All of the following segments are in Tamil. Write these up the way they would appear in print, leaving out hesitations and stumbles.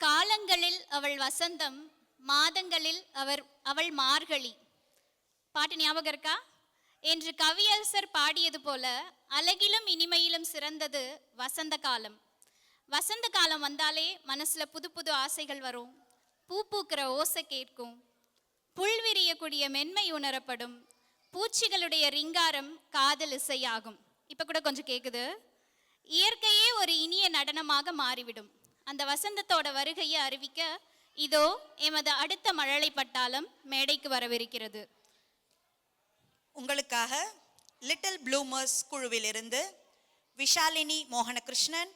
காலங்களில் அவள் வசந்தம், மாதங்களில் அவள் மார்கழி. பாட்டு ஞாபகம் இருக்கா? என்று கவியரசர் பாடியது போல அழகிலும் இனிமையிலும் சிறந்தது வசந்த காலம். வசந்த காலம் வந்தாலே மனசுல புது புது ஆசைகள் வரும். பூ பூக்கிற ஓசை கேட்கும், புல் விரியக்கூடிய மென்மை உணரப்படும், பூச்சிகளுடைய ரிங்காரம் காதல் இசையாகும். இப்ப கூட கொஞ்சம் கேக்குது. இயற்கையே ஒரு இனிய நடனமாக மாறிவிடும். அந்த வசந்தத்தோட வருகையை அறிவிக்க இதோ எமது அடுத்த மழலை பட்டாளம் மேடைக்கு வரவிருக்கிறது. உங்களுக்காக லிட்டில் ப்ளூமர்ஸ் குழுவிலிருந்து Vishalini Mohanakrishnan,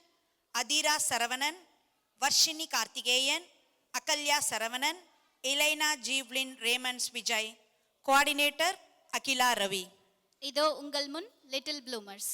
Athira Saravanan, Varshini Karthikeyan, Agalya Saravanan, Elaina Jeevlin Raymons Vijay, coordinator Akila Ravi. இதோ உங்கள் முன் லிட்டில் ப்ளூமர்ஸ்.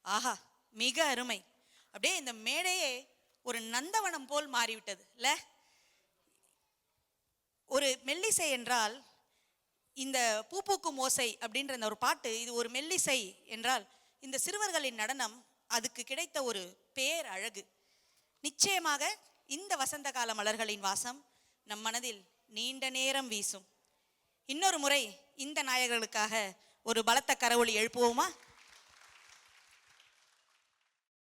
ஆஹா, மிக அருமை. அப்படியே இந்த மேடையே ஒரு நந்தவனம் போல் மாறிவிட்டது இல்ல? ஒரு மெல்லிசை என்றால் இந்த பூப்பூக்கும் ஓசை அப்படின்ற ஒரு பாட்டு, இது ஒரு மெல்லிசை என்றால் இந்த சிறுவர்களின் நடனம் அதுக்கு கிடைத்த ஒரு பேர் அழகு. நிச்சயமாக இந்த வசந்த கால மலர்களின் வாசம் நம் மனதில் நீண்ட நேரம் வீசும். இன்னொரு முறை இந்த நாயகர்களுக்காக ஒரு பலத்த கரவொலி எழுப்புவோமா?